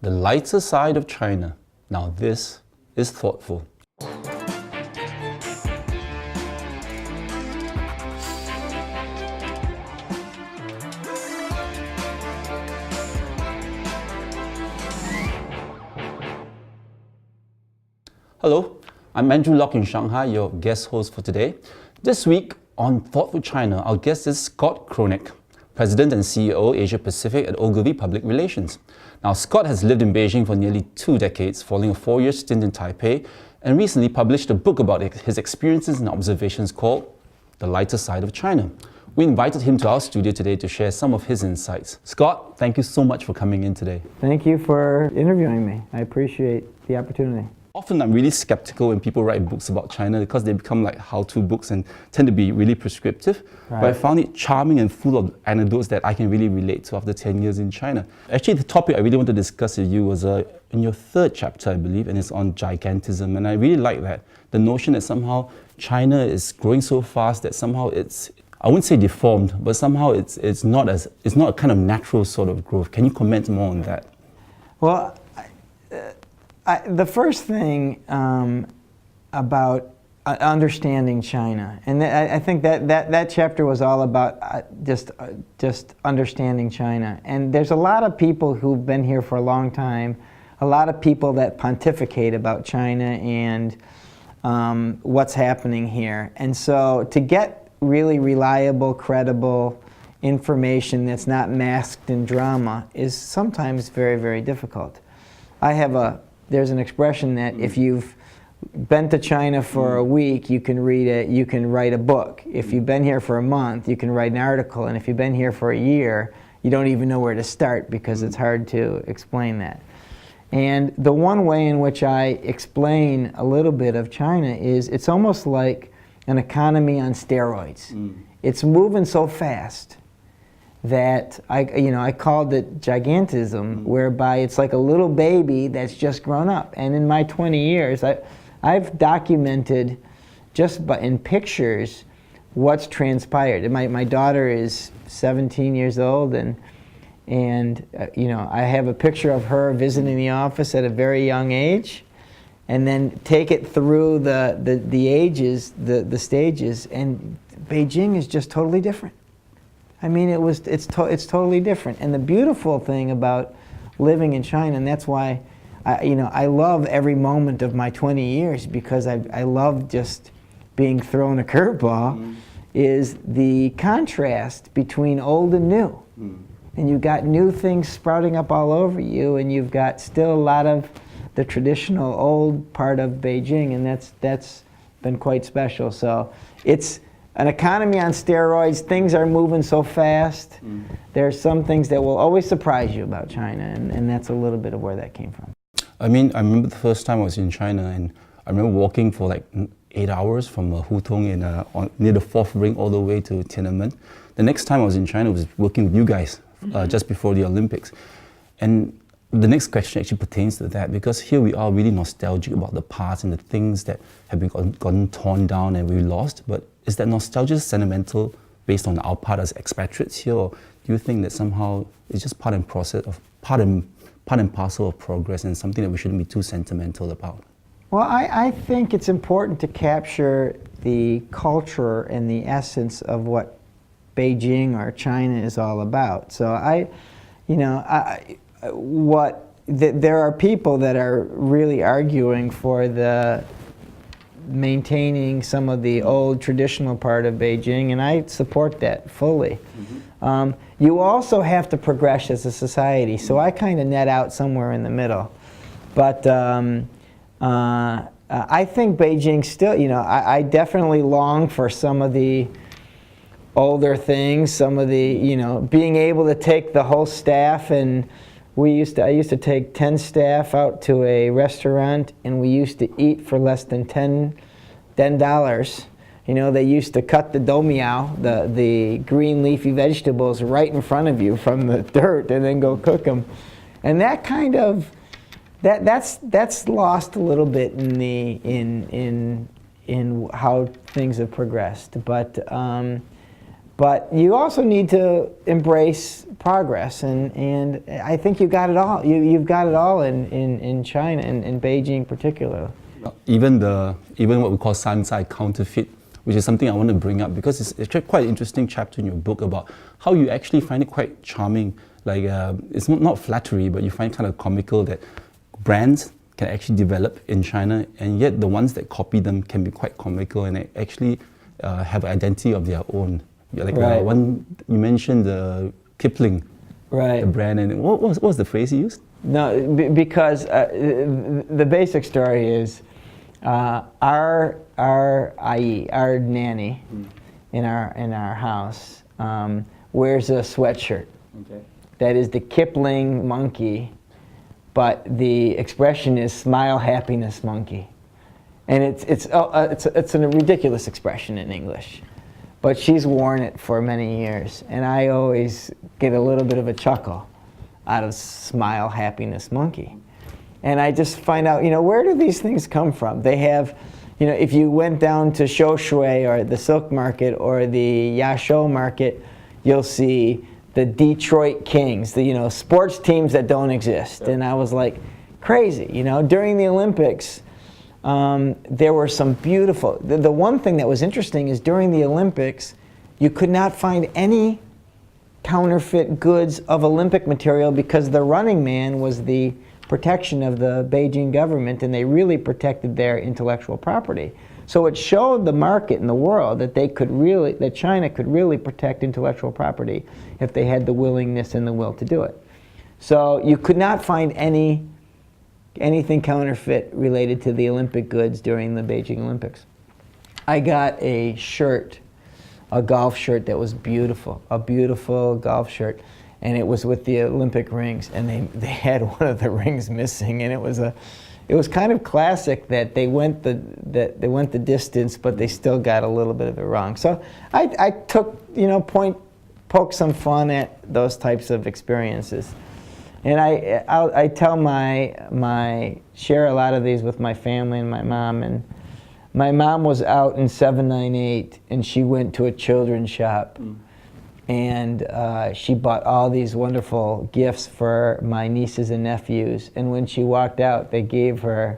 The lighter side of China. Now this is thoughtful. Hello, I'm Andrew Locke in Shanghai, your guest host for today. This week on Thoughtful China, our guest is Scott Cronick, President and CEO Asia Pacific at Ogilvy Public Relations. Now, Scott has lived in Beijing for nearly 2 decades, following a 4-year stint in Taipei, and recently published a book about his experiences and observations called The Lighter Side of China. We invited him to our studio today to share some of his insights. Scott, thank you so much for coming in today. Thank you for interviewing me. I appreciate the opportunity. Often I'm really skeptical when people write books about China because they become like how-to books and tend to be really prescriptive. Right. But I found it charming and full of anecdotes that I can really relate to after 10 years in China. Actually, the topic I really want to discuss with you was in your 3rd chapter, I believe, and it's on gigantism. And I really like that. The notion that somehow China is growing so fast that somehow it's, I wouldn't say deformed, but somehow it's not a kind of natural sort of growth. Can you comment more on that? Well, the first thing about understanding China, and I think that chapter was all about just understanding China. And there's a lot of people who've been here for a long time, a lot of people that pontificate about China and what's happening here. And so to get really reliable, credible information that's not masked in drama is sometimes very, very difficult. There's an expression that if you've been to China for a week, you can write a book. If you've been here for a month, you can write an article. And if you've been here for a year, you don't even know where to start because it's hard to explain that. And the one way in which I explain a little bit of China is it's almost like an economy on steroids. It's moving so fast that I called it gigantism, whereby it's like a little baby that's just grown up. And in my 20 years, I've documented just in pictures what's transpired. And my daughter is 17 years old, and I have a picture of her visiting the office at a very young age, and then take it through the ages, the stages, and Beijing is just totally different. I mean, it's totally different. And the beautiful thing about living in China, and that's why I love every moment of my 20 years, because I love just being thrown a curveball, is the contrast between old and new. And you've got new things sprouting up all over you, and you've got still a lot of the traditional old part of Beijing, and that's been quite special. So it's an economy on steroids. Things are moving so fast. There are some things that will always surprise you about China, and that's a little bit of where that came from. I mean, I remember the first time I was in China, and I remember walking for like 8 hours from Hutong near the 4th ring all the way to Tiananmen. The next time I was in China, I was working with you guys just before the Olympics. And the next question actually pertains to that, because here we are really nostalgic about the past and the things that have been gotten torn down and we lost. But is that nostalgia sentimental based on our part as expatriates here, or do you think that somehow it's just part and parcel of progress and something that we shouldn't be too sentimental about? Well, I think it's important to capture the culture and the essence of what Beijing or China is all about. So there are people that are really arguing for the maintaining some of the old traditional part of Beijing, and I support that fully. You also have to progress as a society, so I kind of net out somewhere in the middle. But I think Beijing still, I definitely long for some of the older things, some of the, being able to take the whole staff, and I used to take 10 staff out to a restaurant, and we used to eat for less than $10. They used to cut the domiao, the green leafy vegetables, right in front of you from the dirt, and then go cook them. And that kind of, that's lost a little bit in how things have progressed. But But you also need to embrace progress, and I think you got it all. You've got it all in China, in Beijing particularly. Even what we call Sansai counterfeit, which is something I want to bring up because it's actually quite an interesting chapter in your book about how you actually find it quite charming. Like it's not flattery, but you find kind of comical that brands can actually develop in China, and yet the ones that copy them can be quite comical and they actually have an identity of their own. Like Right. one you mentioned the Kipling, Right. the brand, and what was the phrase you used? No, because the basic story is our nanny in our house wears a sweatshirt. Okay. That is the Kipling monkey, but the expression is smile happiness monkey, and it's a ridiculous expression in English, but she's worn it for many years, and I always get a little bit of a chuckle out of smile happiness monkey. And I just find out, where do these things come from? They have, if you went down to Shoshui or the Silk Market or the Yashou Market, you'll see the Detroit Kings, the sports teams that don't exist. And I was like, crazy. During the Olympics, there were some beautiful, the one thing that was interesting is during the Olympics, you could not find any counterfeit goods of Olympic material because the Running Man was the protection of the Beijing government, and they really protected their intellectual property. So it showed the market in the world that China could really protect intellectual property if they had the willingness and the will to do it. So you could not find anything counterfeit related to the Olympic goods during the Beijing Olympics. I got a shirt, a golf shirt that was beautiful, a beautiful golf shirt, and it was with the Olympic rings, and they had one of the rings missing, and it was kind of classic that they went the distance, but they still got a little bit of it wrong. So I took poke some fun at those types of experiences, and I tell share a lot of these with my family and my mom. And my mom was out in 798, and she went to a children's shop. And she bought all these wonderful gifts for my nieces and nephews. And when she walked out, they gave her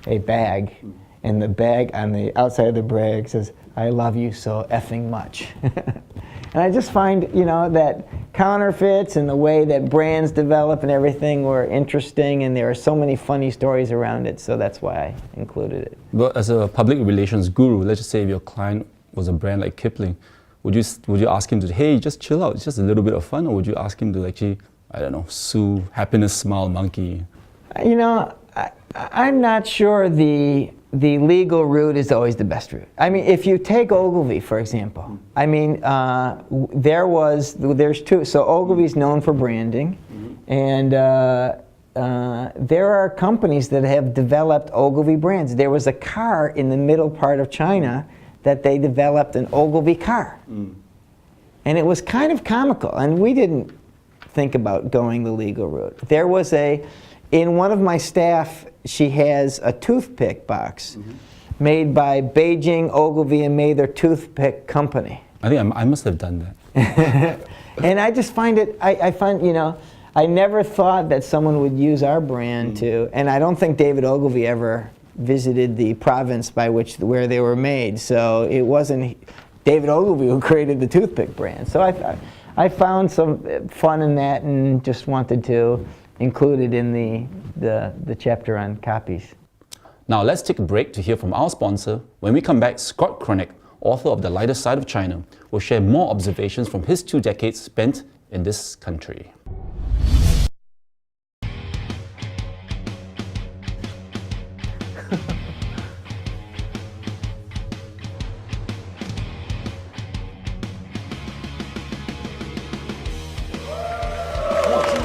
a bag. And the bag, on the outside of the bag, says, "I love you so effing much." And I just find, that counterfeits and the way that brands develop and everything were interesting. And there are so many funny stories around it. So that's why I included it. But as a public relations guru, let's just say if your client was a brand like Kipling, would you ask him to, hey, just chill out, it's just a little bit of fun, or would you ask him to actually, I don't know, sue Happiness Smile Monkey? I'm not sure the legal route is always the best route. I mean, if you take Ogilvy, for example, I mean, there's two. So Ogilvy's known for branding, and there are companies that have developed Ogilvy brands. There was a car in the middle part of China that they developed an Ogilvy car. And it was kind of comical, and we didn't think about going the legal route. There was in one of my staff, she has a toothpick box made by Beijing, Ogilvy, and Mather Toothpick Company. I think I must have done that. And I just find it, I find, I never thought that someone would use our brand to, and I don't think David Ogilvy ever visited the province where they were made, so it wasn't David Ogilvy who created the toothpick brand. So I found some fun in that and just wanted to include it in the chapter on copies. Now let's take a break to hear from our sponsor. When we come back, Scott Cronick, author of The Lighter Side of China, will share more observations from his 2 decades spent in this country.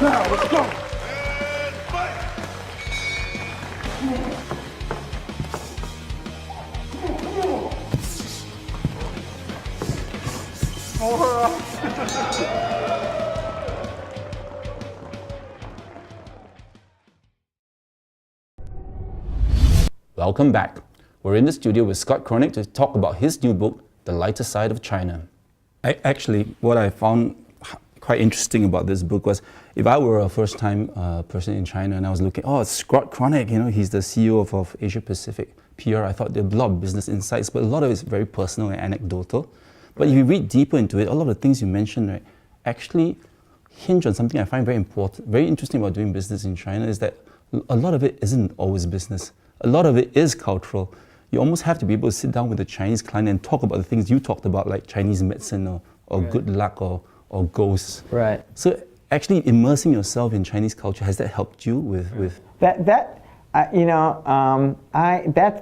Now, let's go. Welcome back. We're in the studio with Scott Cronick to talk about his new book, The Lighter Side of China. Actually, what I found quite interesting about this book was, if I were a first-time person in China and I was looking, oh, it's Scott Cronick, you know, he's the CEO of Asia Pacific PR. I thought there were a lot of business insights, but a lot of it's very personal and anecdotal. But if you read deeper into it, a lot of the things you mentioned, right, actually hinge on something I find very important, very interesting about doing business in China, is that a lot of it isn't always business. A lot of it is cultural. You almost have to be able to sit down with a Chinese client and talk about the things you talked about, like Chinese medicine or Right. good luck or ghosts. Right. So actually immersing yourself in Chinese culture, has that helped you with That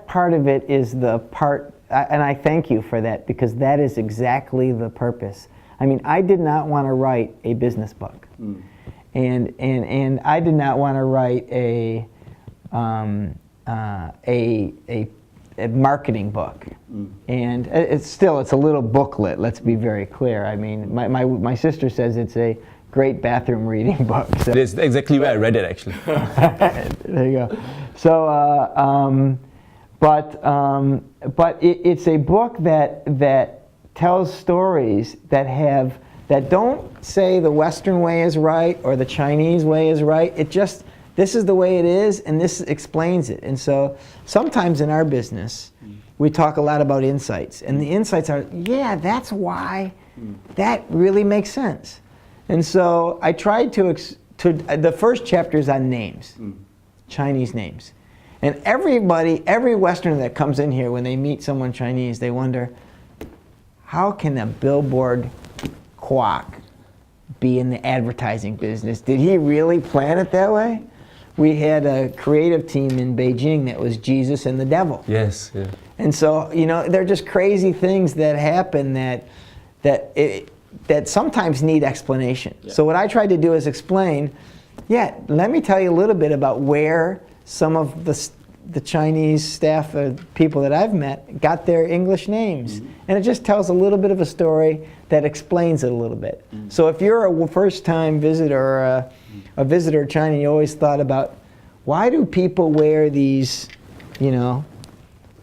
part of it is the part, and I thank you for that, because that is exactly the purpose. I mean, I did not want to write a business book, and I did not want to write a marketing book, and it's a little booklet. Let's be very clear. I mean, my sister says it's a great bathroom reading book. So. That's exactly where I read it, actually. There you go. So, but it's a book that tells stories that don't say the Western way is right or the Chinese way is right. It just, this is the way it is, and this explains it. And so sometimes in our business, we talk a lot about insights, and the insights are, yeah, that's why. That really makes sense. And so I tried the first chapter is on names, Chinese names. And every Westerner that comes in here, when they meet someone Chinese, they wonder, how can a billboard quack be in the advertising business? Did he really plan it that way? We had a creative team in Beijing that was Jesus and the devil. Yes, yeah. And so, you know, they're just crazy things that happen that sometimes need explanation. Yeah. So what I tried to do is explain, let me tell you a little bit about where some of the Chinese staff, people that I've met, got their English names. Mm-hmm. And it just tells a little bit of a story that explains it a little bit. Mm-hmm. So if you're a first-time visitor or a visitor to China, you always thought about, why do people wear these, you know,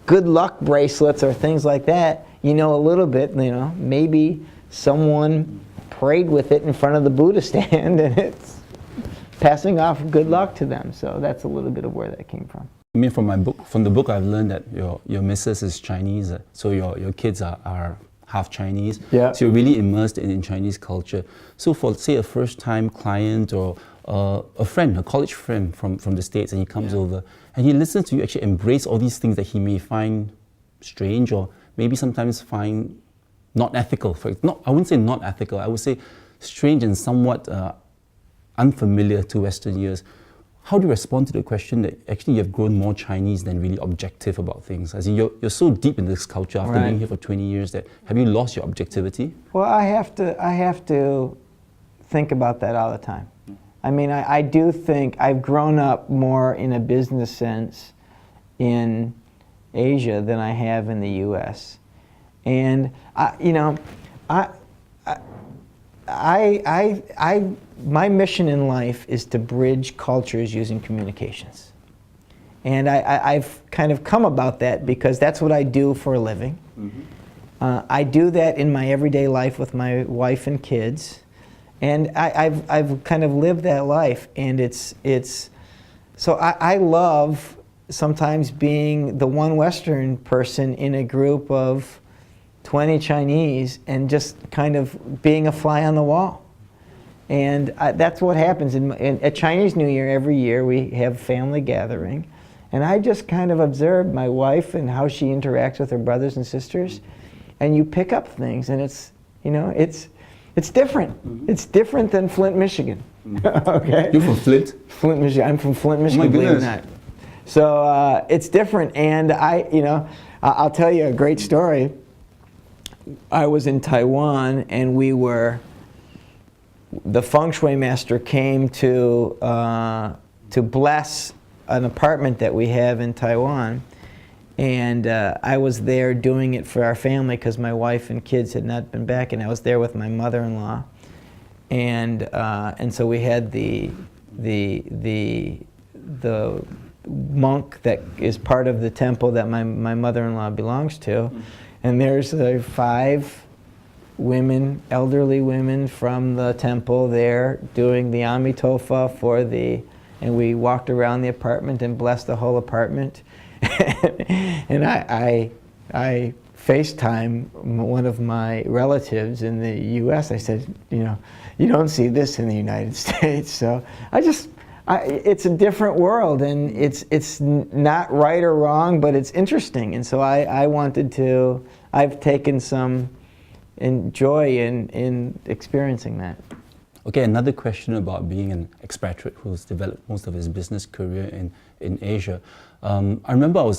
good luck bracelets or things like that? You know a little bit, you know, maybe someone prayed with it in front of the Buddha stand and it's passing off good luck to them. So that's a little bit of where that came from. I mean, from the book, I've learned that your missus is Chinese, so your kids are half Chinese. Yeah. So you're really immersed in Chinese culture. So for, say, a first-time client or a friend, a college friend from the States, and he comes over and he listens to you actually embrace all these things that he may find strange or maybe sometimes find not ethical. I wouldn't say not ethical, I would say strange and somewhat unfamiliar to Western ears. How do you respond to the question that actually you've grown more Chinese than really objective about things? As in, you're so deep in this culture after being here for 20 years that have you lost your objectivity? Well, I have to think about that all the time. I mean, I do think I've grown up more in a business sense in Asia than I have in the U.S. And my mission in life is to bridge cultures using communications. And I've kind of come about that because that's what I do for a living. Mm-hmm. I do that in my everyday life with my wife and kids. And I've kind of lived that life. And so I love sometimes being the one Western person in a group of 20 Chinese and just kind of being a fly on the wall. And that's what happens at Chinese New Year. Every year we have a family gathering, and I just kind of observe my wife and how she interacts with her brothers and sisters, and you pick up things, and it's different. Mm-hmm. It's different than Flint, Michigan. Mm-hmm. Okay. You're from Flint? Flint, Michigan. I'm from Flint, Michigan. Oh my believe it or goodness. not. So it's different, and I'll tell you a great story. I was in Taiwan, and the feng shui master came to bless an apartment that we have in Taiwan, and I was there doing it for our family because my wife and kids had not been back, and I was there with my mother-in-law, and so we had the monk that is part of the temple that my mother-in-law belongs to, and there's 5 women, elderly women from the temple there doing the Amitofa and we walked around the apartment and blessed the whole apartment. And I FaceTime one of my relatives in the U.S. I said, you don't see this in the United States. So it's a different world, and it's not right or wrong, but it's interesting. And so I've taken some joy in experiencing that. Okay, another question about being an expatriate who's developed most of his business career in Asia. I remember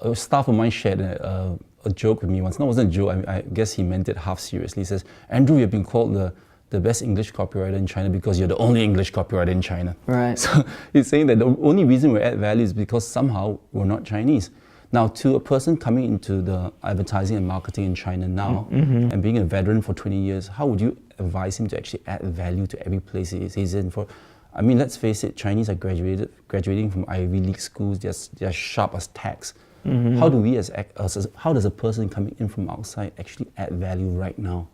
a staff of mine shared a joke with me once. No, it wasn't a joke. I guess he meant it half seriously. He says, Andrew, you've been called the best English copywriter in China because you're the only English copywriter in China. Right. So he's saying that the only reason we add value is because somehow we're not Chinese. Now, to a person coming into the advertising and marketing in China now, and being a veteran for 20 years, how would you advise him to actually add value to every place he's in? I mean, let's face it, Chinese are graduating from Ivy League schools, they're sharp as tacks. How do we, how does a person coming in from outside actually add value right now?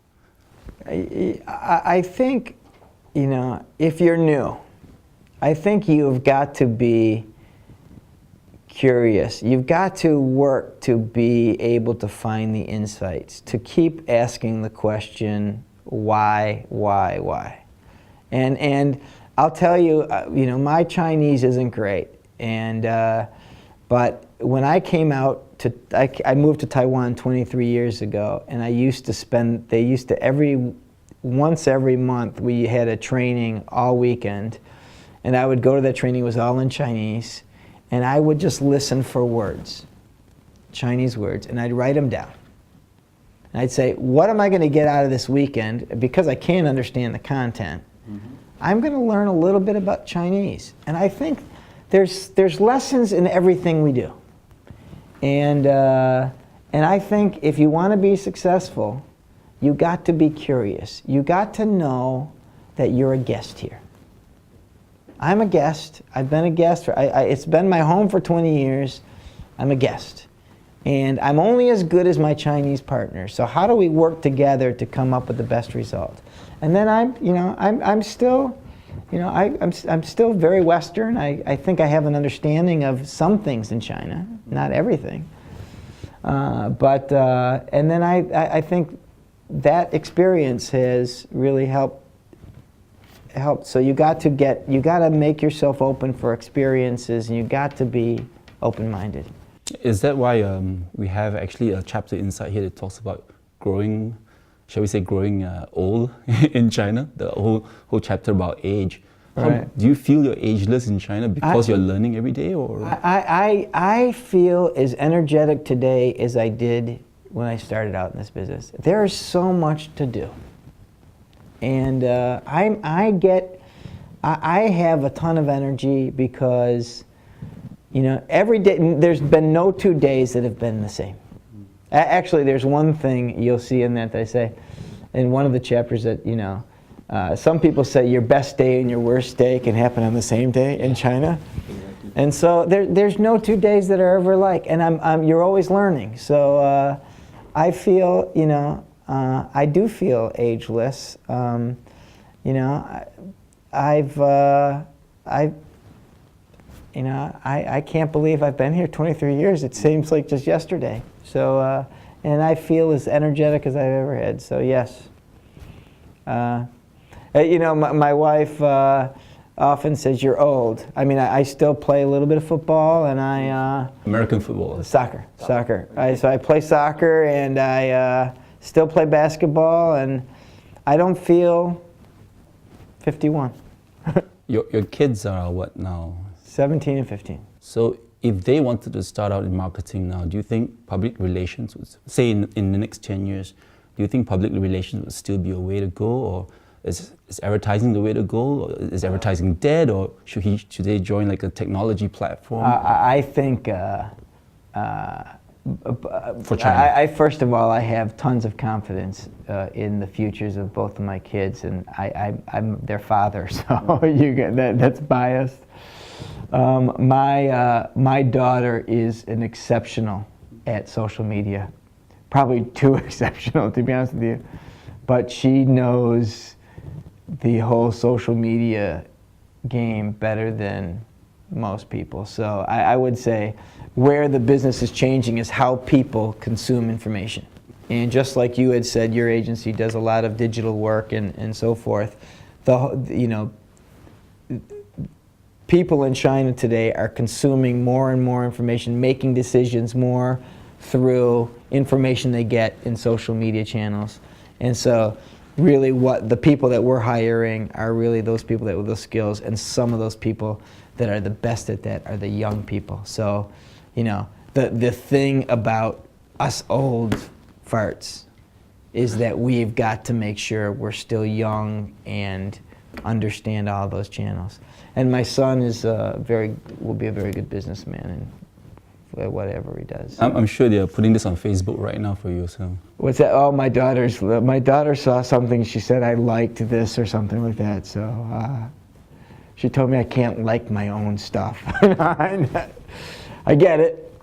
I think, if you're new, I think you've got to be curious. You've got to work to be able to find the insights, to keep asking the question, why? And I'll tell you, my Chinese isn't great, but when I came out I moved to Taiwan 23 years ago, and once every month we had a training all weekend, and I would go to that training. It was all in Chinese, and I would just listen for words, Chinese words, and I'd write them down. And I'd say, what am I going to get out of this weekend? Because I can't understand the content, I'm going to learn a little bit about Chinese. And I think there's lessons in everything we do. And I think if you want to be successful, you got to be curious. You got to know that you're a guest here. I'm a guest. I've been a guest. It's been my home for 20 years. I'm a guest. And I'm only as good as my Chinese partner. So how do we work together to come up with the best result? And then I'm still very Western. I think I have an understanding of some things in China, not everything. And then I think that experience has really helped. So you got to make yourself open for experiences, and you got to be open-minded. Is that why we have actually a chapter inside here that talks about growing, shall we say, growing old in China? The whole chapter about age. Right. Do you feel you're ageless in China because you're learning every day, or? I feel as energetic today as I did when I started out in this business. There is so much to do, and I have a ton of energy because, every day there's been no 2 days that have been the same. Actually, there's one thing you'll see in that I say, in one of the chapters that some people say your best day and your worst day can happen on the same day in China. And so there's no 2 days that are ever alike, and you're always learning. So I feel, I do feel ageless. I can't believe I've been here 23 years. It seems like just yesterday. So, and I feel as energetic as I've ever had. So yes. My wife often says you're old. I mean, I still play a little bit of football, and American football. Soccer. So I play soccer, and I still play basketball, and I don't feel 51. Your kids are what now? 17 and 15. So if they wanted to start out in marketing now, do you think public relations would, say in the next 10 years, do you think public relations would still be a way to go, or is advertising the way to go? Or is advertising dead, or should they join like a technology platform? I think for China. First of all, I have tons of confidence in the futures of both of my kids, and I'm their father, so you get that's biased. My daughter is an exceptional at social media, probably too exceptional, to be honest with you. but she knows the whole social media game better than most people. So I would say where the business is changing is how people consume information. And just like you had said, your agency does a lot of digital work and so forth. People in China today are consuming more and more information, making decisions more through information they get in social media channels. And so really what the people that we're hiring are really those people that with those skills, and some of those people that are the best at that are the young people. So, the thing about us old farts is that we've got to make sure we're still young and understand all those channels. And my son will be a very good businessman and whatever he does. I'm sure they're putting this on Facebook right now for you. So What's that? Oh, my daughter saw something. She said I liked this or something like that. So she told me I can't like my own stuff. I get it.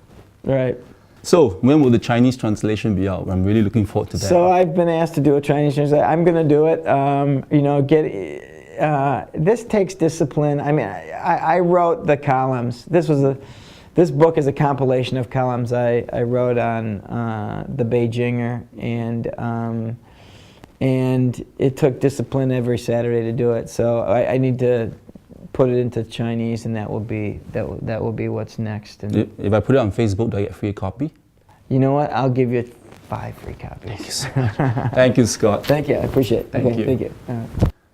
Right. So when will the Chinese translation be out? I'm really looking forward to that. So I've been asked to do a Chinese translation. I'm going to do it. This takes discipline. I mean, I wrote the columns. This book is a compilation of columns I wrote on the Beijinger, and it took discipline every Saturday to do it. So I need to put it into Chinese, and that will be what's next. And if I put it on Facebook, do I get a free copy? you know what? I'll give you 5 free copies. Thank you so much. Thank you, Scott. Thank you. I appreciate it. Thank you. Thank you.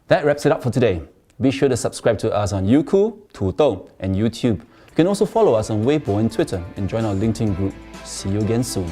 That wraps it up for today. Be sure to subscribe to us on Youku, Tudou, and YouTube. You can also follow us on Weibo and Twitter and join our LinkedIn group. See you again soon.